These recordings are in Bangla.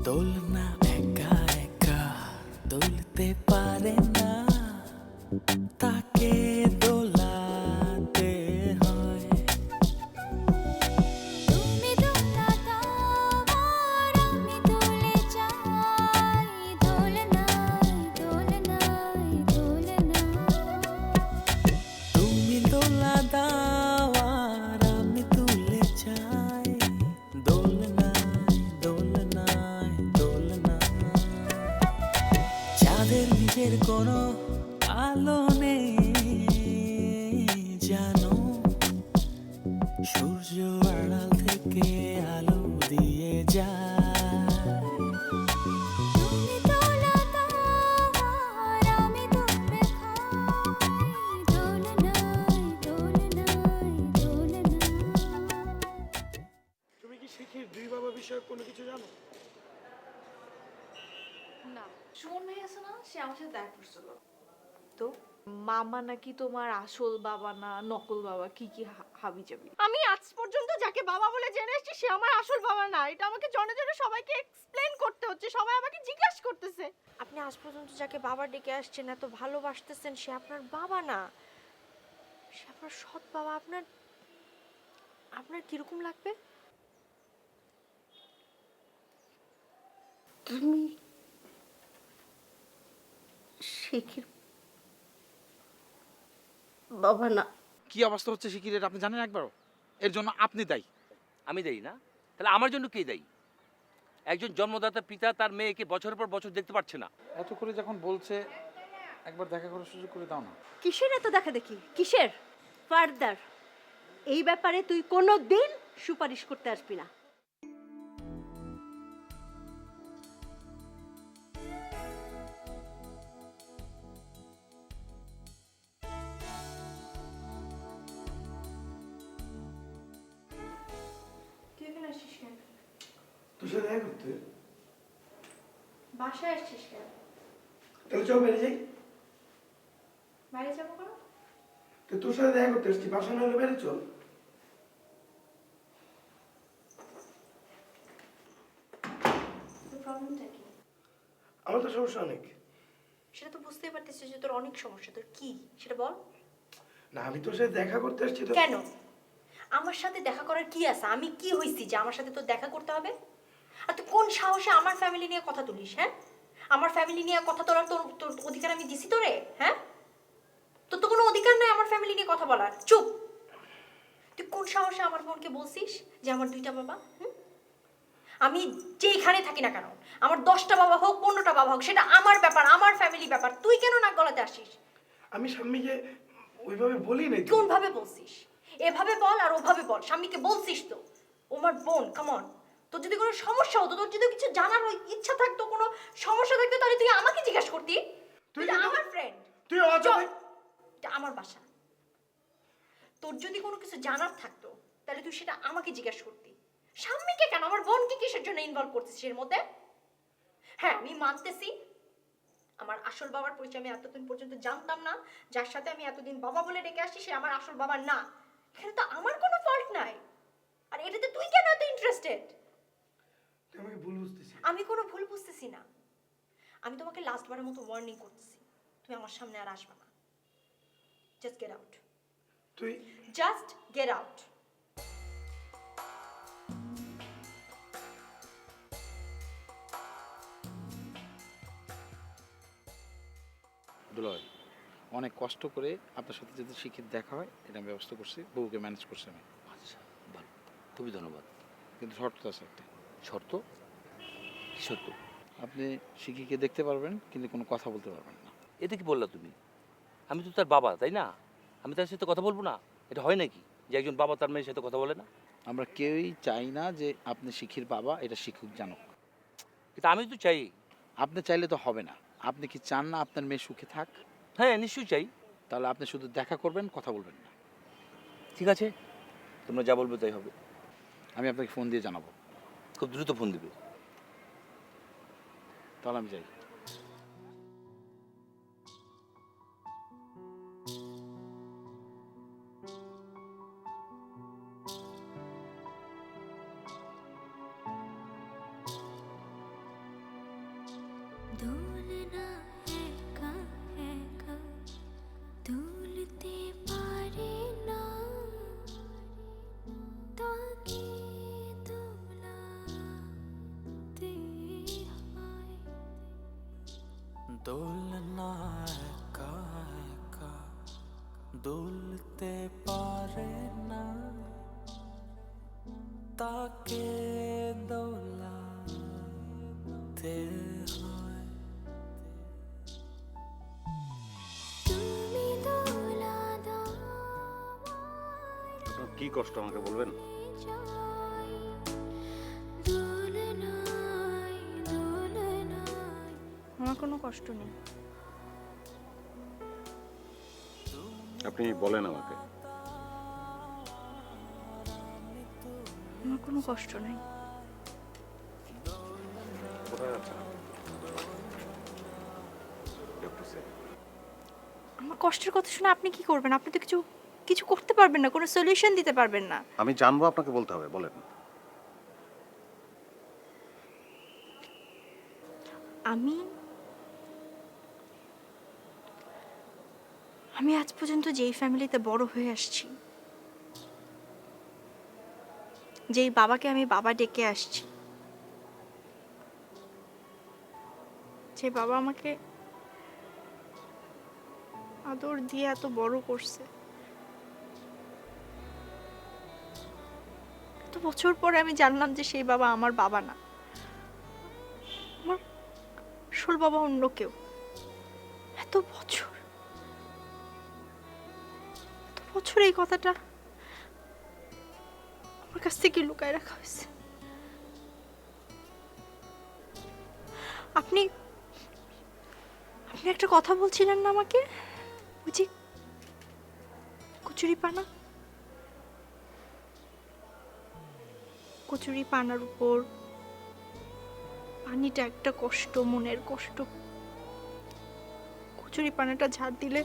দোলনা একা একা দোলতে পারে না, তাকে দোলাতে হয়। তুমি দোলা দাও আর আমি দোলে যাই, দোলনায় দোলনায় দোলনা। তুমি দোলা দাও আর আমি তুলে যাই, দোলনায় দোলনায় দোলনা। চাঁদের নিজের কোনো আলো নেই জানো, সূর্য আড়াল থেকে আলো দিয়ে যায়। তুমি দোলা দাও আর আমি দোলে খাই, দোলনায় দোলনায় দোলনা। তুমি কি শিখির দুই বাবা বিষয়ে কোনো কিছু জানো? না, সুমন ভাই আছে না, সে আমার সাথে দেখা করছিল। তো মামা নাকি তোমার আসল বাবা না নকল বাবা, কি কি হাবি যাবি। আমি আজ পর্যন্ত যাকে বাবা বলে জেনে এসেছি সে আমার আসল বাবা না। এটা আমাকে জনে জনে সবাইকে এক্সপ্লেইন করতে হচ্ছে, সবাই আমাকে জিজ্ঞাসা করতেছে। আপনি আজ পর্যন্ত যাকে বাবা ডেকে আসছেন, এত ভালোবাসতেছেন, সে আপনার বাবা না, সে আপনার সৎ বাবা। আপনার আপনার কিরকম লাগবে? তুমি শেখের বাবা না। কি অবস্থা হচ্ছে শিকিরের আপনি জানেন একবারও? এর জন্য আপনি দায়ী। আমি দেই না? তাহলে আমার জন্য কে দেই? একজন জন্মদাতা পিতা তার মেয়েকে বছরের পর বছর দেখতে পাচ্ছে না। এত করে যখন বলছে একবার দেখা করার সুযোগ করে দাও না। কিসের এত দেখা দেখি? কিসের ফার্দার এই ব্যাপারে তুই কোনো দিন সুপারিশ করতে আসবি না। তুই এখানে আসছিস কেন? তোর সাথে দেখা করতে? বাসায় আসছিস কেন? তাহলে চল বাইরে যাই। বাইরে যাবো কেন? তো তোর সাথে দেখা করতে আসছি, বাসা না হলে বাইরে চল। তোর প্রবলেমটা কি? আমার তো সমস্যা অনেক। সেটা তো বুঝতেই পারতেছিস যে তোর অনেক সমস্যা। তোর কি সেটা বল। না আমি তোর সাথে দেখা করতে আসছি তো। কেন? আমার সাথে দেখা করার কি আছে? আমি কি হইছি যে আমার সাথে তোর দেখা করতে হবে? আর তুই কোন সাহসে আমার ফ্যামিলি নিয়ে কথা তুলিস? হ্যাঁ, আমার ফ্যামিলি নিয়ে কথা তোলার তোর তোর অধিকার আমি দিছি তোরে? হ্যাঁ, তোর তো কোনো অধিকার নাই আমার ফ্যামিলি নিয়ে কথা বলার। চুপ। তুই কোন সাহসে আমার বোনকে বলছিস যে আমার দুইটা বাবা? আমি যেইখানে থাকি না কেন, আমার 10টা বাবা হোক 15টা বাবা হোক, সেটা আমার ব্যাপার, আমার ফ্যামিলি ব্যাপার। তুই কেন নাক গলাতে আসিস? আমি স্বামীকে ওইভাবে বলি নাই তো। কোনভাবে বলছিস? এভাবে বল আর ওভাবে বল। স্বামীকে বলছিস তো? ওমার বোন, কাম অন। তোর যদি কোনো সমস্যা হতো, তোর যদি কিছু জানার ইচ্ছা থাকতো, কোনো সমস্যা থাকতো, তাহলে তুই আমাকে জিজ্ঞাসা করতি। তুই তো আমার ফ্রেন্ড। তুই অজানে। এটা আমার বাসা। তোর যদি কোনো কিছু জানার থাকতো তাহলে তুই সেটা আমাকে জিজ্ঞাসা করতি। স্বামীকে কেন, আমার বোনকে কিসের জন্য ইনভলভ করছিস এর মধ্যে? হ্যাঁ, আমি মানতেছি আমার আসল বাবার পরিচয় আমি এতদিন পর্যন্ত জানতাম না। যার সাথে আমি এতদিন বাবা বলে ডেকে আসছি সে আমার আসল বাবা না। এখানে তো আমার কোনো ফল্ট নাই। আর এটাতে তুই কেন এত ইন্টারেস্টেড? তুই আমাকে ভুল বুঝতেছিস। আমি কোনো ভুল বুঝতেছি না। আমি তোমাকে লাস্টবারের মতো ওয়ার্নিং করতেছি, তুমি আমার সামনে আর আসবে না। Just get out. তুই জাস্ট গেট আউট। দুলাভাই অনেক কষ্ট করে আপনার সাথে যদি শিখির দেখা হয় এটা আমি ব্যবস্থা করছি, বউকে ম্যানেজ করছি আমি। আচ্ছা, ভালো, খুবই ধন্যবাদ। কিন্তু শর্ত আছে একটা। শর্ত? কি শর্ত? আপনি শিখিকে দেখতে পারবেন কিন্তু কোনো কথা বলতে পারবেন না। এটা কি বললা তুমি? আমি তো তার বাবা, তাই না? আমি তার সাথে কথা বলবো না? এটা হয় নাকি যে একজন বাবা তার মেয়ের সাথে কথা বলে না? আমরা কেউই চাই না যে আপনি শিখির বাবা এটা শিক্ষক জানুক। কিন্তু আমি তো চাই। আপনি চাইলে তো হবে না। আপনি কি চান না আপনার মেয়ে সুখে থাক? হ্যাঁ, নিশ্চয়ই চাই। তাহলে আপনি শুধু দেখা করবেন, কথা বলবেন না। ঠিক আছে, তোমরা যা বলবে তাই হবে। আমি আপনাকে ফোন দিয়ে জানাবো। খুব দ্রুত ফোন দিবে। তাহলে আমি যাই। দোলনা একা একা দুলতে পারে না, তাকে দোলাতে হয়। দোলনা একা একা দুলতে পারে না, তাকে দোলাতে হয়। তুমি দোলা দাও আপনার কি কষ্ট আমাকে বলবেন? যায় দোলনায় দোলনায়। আমার কোনো কষ্ট নেই। আপনি বলেন আমাকে। আমার কোনো কষ্ট নেই। কোথায় যাচ্ছেন? ডক্টর স্যার, আমার কষ্টের কথা শুনে আপনি কি করবেন? আপনি তো কিছু কিছু করতে পারবেন না, কোনো সলিউশন দিতে পারবেন না। আমি জানবো, আপনাকে বলতে হবে, বলেন। আমি আমি আজ পর্যন্ত যেই ফ্যামিলিতে বড় হয়ে আসছি, যেই বাবাকে আমি বাবা ডেকে আসছি, যে বাবা আমাকে আদর দিয়ে এত বড় করছে, এত বছর পরে আমি জানলাম যে সেই বাবা আমার বাবা না, আমার আসল বাবা অন্য কেউ। এত বছর এই কথাটা আমার কাছ থেকে লুকায় রাখা হয়েছে। আপনি আপনি একটা কথা বলছিলেন না আমাকে, বুঝি কচুরি পানার উপর পানিটা একটা কষ্ট, মনের কষ্ট। কচুরি পানাটা ঝাড় দিলে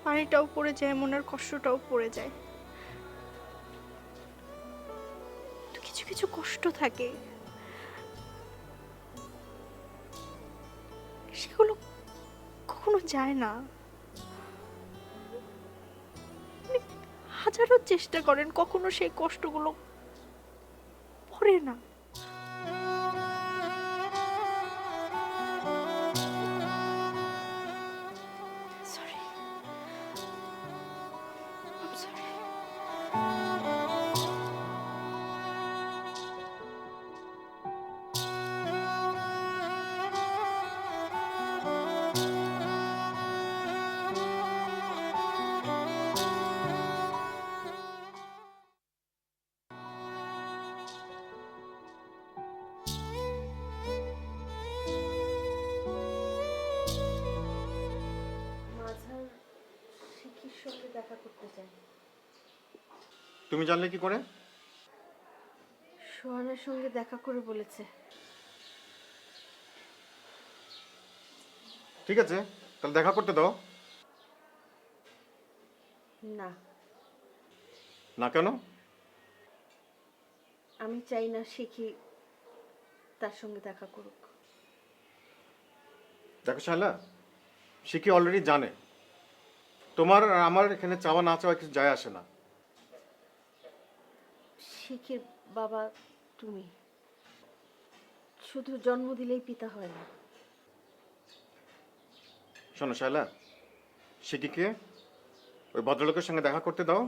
পানিটাও পড়ে যায়, মনের কষ্টটাও পড়ে যায়। তো কিছু কিছু কষ্ট থাকে, সেগুলো কখনো যায় না। আপনি হাজারো চেষ্টা করেন, কখনো সেই কষ্টগুলো পড়ে না। Sorry. I'm sorry. মাঝার শিখির সঙ্গে দেখা করতে চাই। তুমি জানলে কি করে? সোহানের সঙ্গে দেখা করে বলেছে। ঠিক আছে, তাহলে দেখা করতে দাও। না, না কেন? আমি চাই না শিখি তার সঙ্গে দেখা করুক। দেখো শায়লা, শিখি অলরেডি জানে। তোমার আর আমার এখানে চাওয়া না চাওয়া কিছু যায় আসে না। শিখির বাবা তুমি, শুধু জন্ম দিলেই পিতা হয় না। শোনো শায়লা, শিখিকে ওই ভদ্রলোকের সঙ্গে দেখা করতে দাও,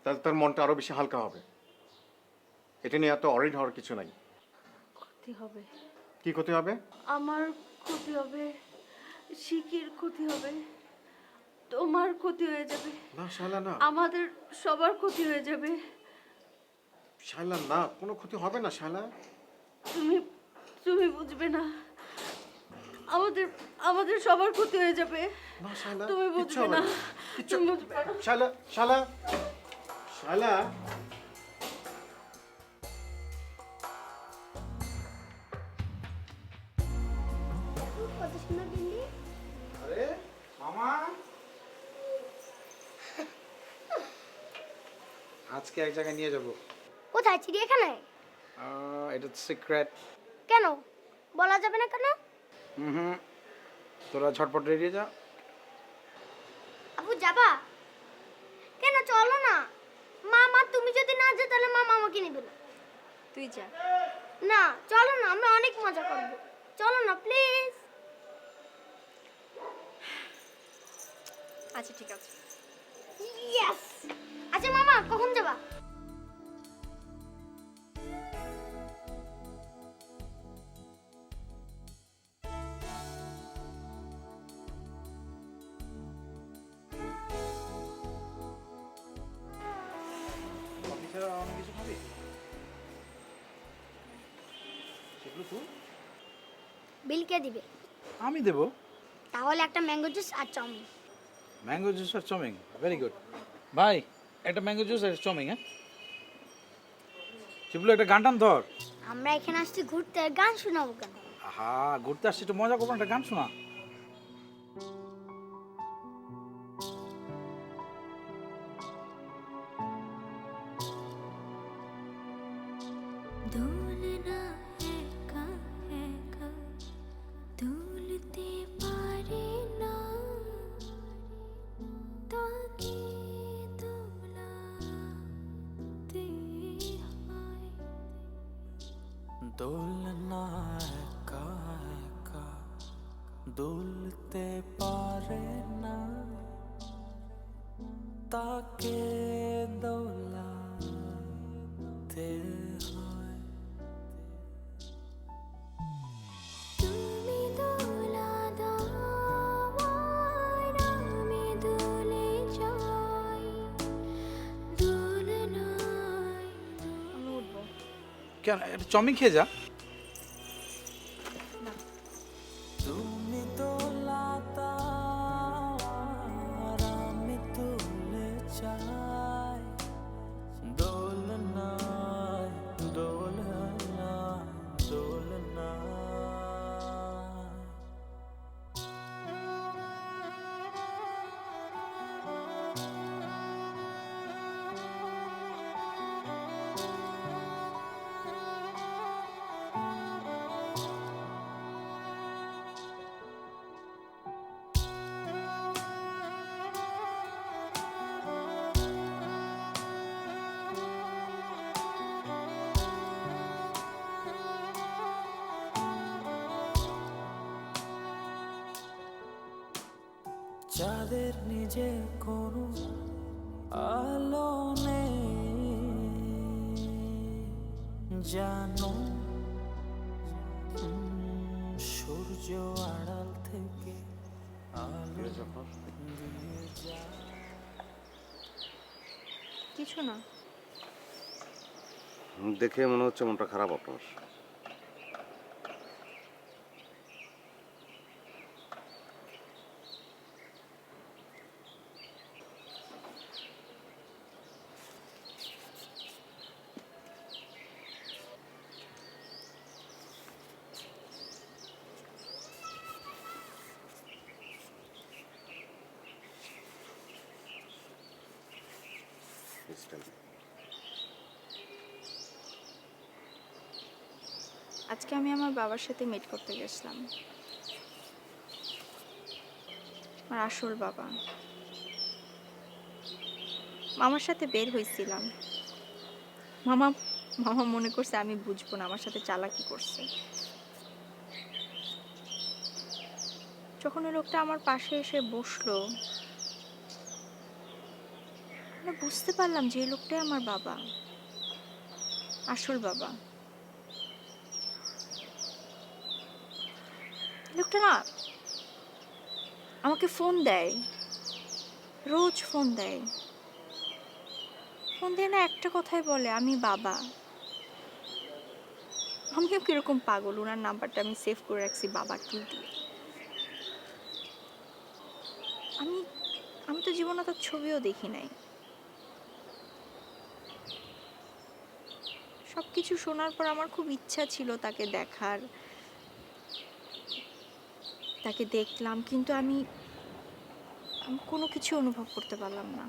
তাহলে তার মনটা আরো বেশি হালকা হবে। এটা নিয়ে এত অরিড হওয়ার কিছু নাই। ক্ষতি হবে। কি ক্ষতি হবে? আমার ক্ষতি হবে, শিখির ক্ষতি হবে। তোমার ক্ষতি হয়ে যাবে, না শালা না, আমাদের সবার ক্ষতি হয়ে যাবে। শালা না, কোনো ক্ষতি হবে না শালা। তুমি তুমি বুঝবে না, আমাদের আমাদের সবার ক্ষতি হয়ে যাবে। না শালা, তুমি কিচ্ছু বুঝবে হবে না, না, কিচ্ছু। তুমি বুঝবে না। শালা শালা শালা। কত সুন্দর দিল্লি। আরে মামা, আজকে এক জায়গায় নিয়ে যাব। কোথায়? চিড়িয়াখানায়? এটা সিক্রেট। কেন বলা যাবে না কেন? হুম, তোরা ঝটপট রেডি যা। আপু যাবা? কেন চলো না। মামা তুমি যদি না যাও তাহলে মামা আমাকে নেবে না। তুই যা। না চলো না, আমরা অনেক মজা করবো। চলো না প্লিজ। আচ্ছা ঠিক আছে। ইয়েস। আচ্ছা মামা কখন যাবা? কফি ছাড়া অন্য কিছু খাবি? সেগুলো তুই? বিল কে দিবে? আমি দেবো। তাহলে একটা ম্যাঙ্গো জুস আর চাউমিন। ম্যাঙ্গো জুস আর চাউমিন, ভেরি গুড। ভাই একটা ম্যাঙ্গো জুস আর চাউমিন। হ্যাঁ শিবলু, একটা গান টান ধর। আমরা এখানে আসছি ঘুরতে, গান শোনাবো কেন? হা, ঘুরতে আসছি, একটু মজা করবো, একটা গান শোনা। দোলনা একা একা দুলতে পারে না, তাকে দোলাতে হয়। দোলনা একা একা দুলতে পারে না, তাকে দোলাতে হয়। তুমি দোলা দাও আর আমি দুলে যাই দোলনায়। আমি উঠবো। কেন, একটা চাউমিন খেয়ে যা। তুমি দোলা দাও আর আমি দুলে যাই দোলনায় দোলনায় দোলনায়। যাদের নিজের কোনো আলো নেই, জানো সূর্য আড়াল থেকে আলো দিয়ে যায়। কিছু না। দেখে মনে হচ্ছে মনটা খারাপ আপনার। আজকে আমি আমার বাবার সাথে মিট করতে গেছিলাম। আমার আসল বাবা। মামার সাথে বের হয়েছিলাম। মামা মামা মনে করছে আমি বুঝবো না, আমার সাথে চালাকি করছে। যখন ওই লোকটা আমার পাশে এসে বসলো, আমি বুঝতে পারলাম যে এই লোকটাই আমার বাবা, আসল বাবা। লোকটা না আমাকে ফোন দেয়, রোজ ফোন দেয়, ফোন দিয়ে না একটা কথাই বলে আমি বাবা। আমিও কিরকম পাগল, ওনার নাম্বারটা আমি সেভ করে রাখছি বাবা 2 দিয়ে। আমি আমি তো জীবনে তার ছবিও দেখি নাই। সব কিছু শোনার পর আমার খুব ইচ্ছা ছিল তাকে দেখার, তাকে দেখলাম, কিন্তু আমি আমি কোনো কিছু অনুভব করতে পারলাম না।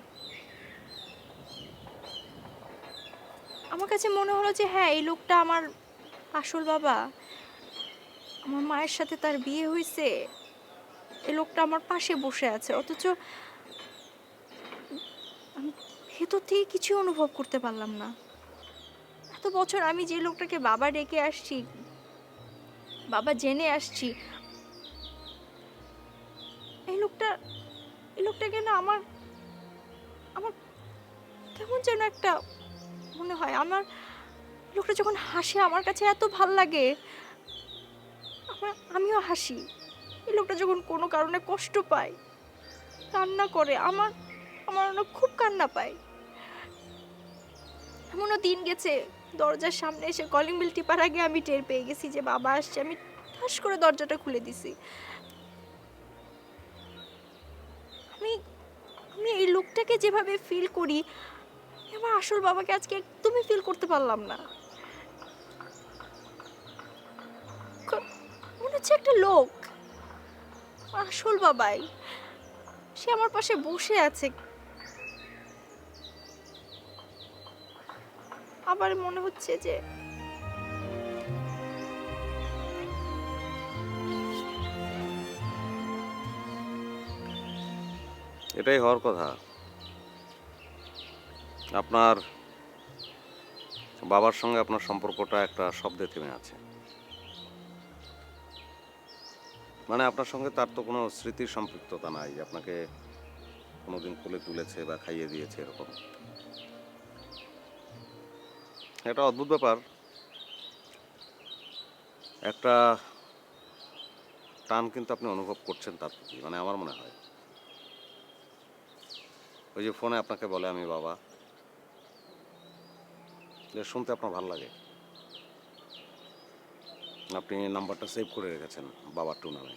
আমার কাছে মনে হলো যে হ্যাঁ, এই লোকটা আমার আসল বাবা, আমার মায়ের সাথে তার বিয়ে হয়েছে, এই লোকটা আমার পাশে বসে আছে, অথচ আমি ভেতর থেকে কিছু অনুভব করতে পারলাম না। এত বছর আমি যে লোকটাকে বাবা ডেকে আসছি, বাবা জেনে আসছি, এই লোকটাকে না আমার আমার কেমন যেন একটা মনে হয়। আমার লোকটা যখন হাসে আমার কাছে এত ভাল লাগে, আমিও হাসি। এই লোকটা যখন কোনো কারণে কষ্ট পায়, কান্না করে, আমার না খুব কান্না পায়। এমনও দিন গেছে দরজার সামনে এসে কলিং বেল টিপার আগে আমি টের পেয়ে গেছি যে বাবা আসছে, আমি ঠাস করে দরজাটা খুলে দিছি। আমি আমি এই লোকটাকে যেভাবে ফিল করি, আমার আসল বাবাকে আজকে একদমই ফিল করতে পারলাম না। মনে হচ্ছে একটা লোক, আসল বাবাই, সে আমার পাশে বসে আছে। আবার মনে হচ্ছে যে এটাই হওয়ার কথা। আপনার বাবার সঙ্গে আপনার সম্পর্কটা একটা শব্দে থেমে আছে। মানে আপনার সঙ্গে তার তো কোনো স্মৃতির সম্পৃক্ততা নাই, আপনাকে কোনোদিন কোলে তুলেছে বা খাইয়ে দিয়েছে এরকম। এটা অদ্ভুত ব্যাপার, একটা টান কিন্তু আপনি অনুভব করছেন তার প্রতি, মানে আমার মনে হয়। ওই যে ফোনে আপনাকে বলে আমি বাবা, যে শুনতে আপনার ভালো লাগে। আপনি নাম্বারটা সেভ করে রেখেছেন বাবা 2 নামে।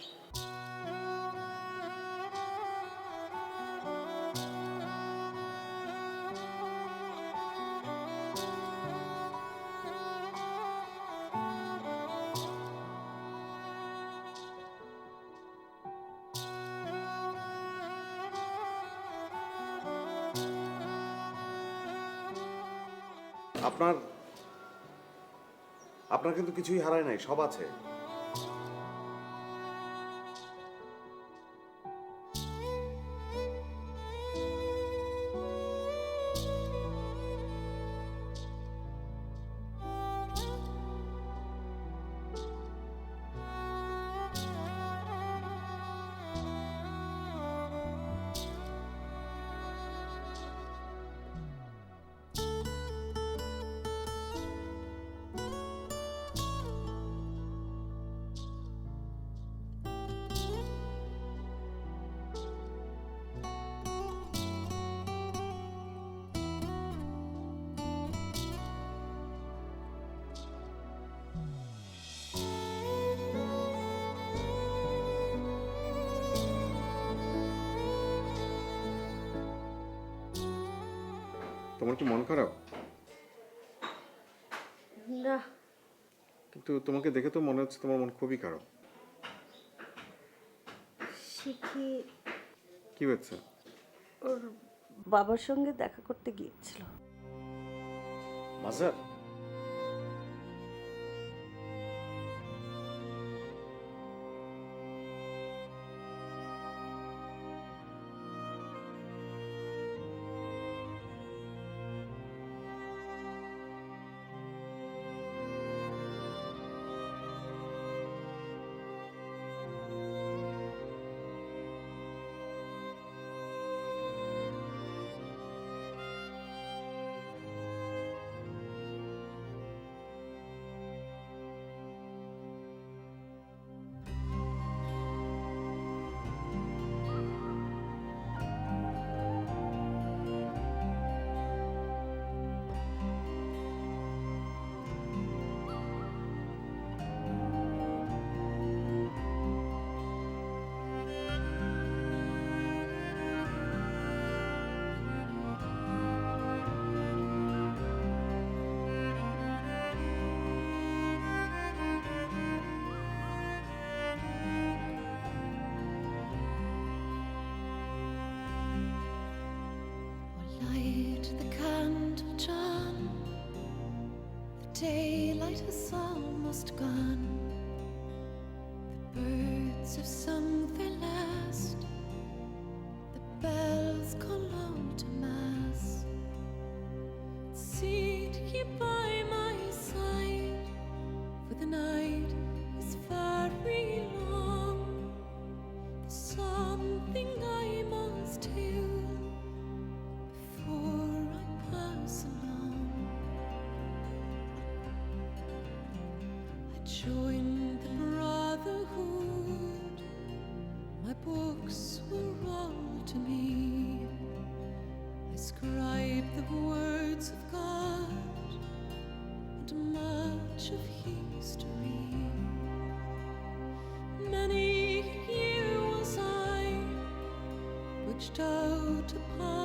আপনার আপনার কিন্তু কিছুই হারায় নাই, সব আছে। তোমার কি মন খারাপ? না, কিন্তু তোমাকে দেখে তো মনে হচ্ছে তোমার মন খুবই খারাপ। শিখি কি হয়েছে? ওর বাবার সঙ্গে দেখা করতে গিয়েছিল। মাজার? almost gone. The birds have sung their last. The bells call out to mass. Sit here by my side, for the night is very long. There's something I must tell before I pass along. I joined the brotherhood. My books were all to me. I scribed the words of God and much of history. Many a year was I butched out upon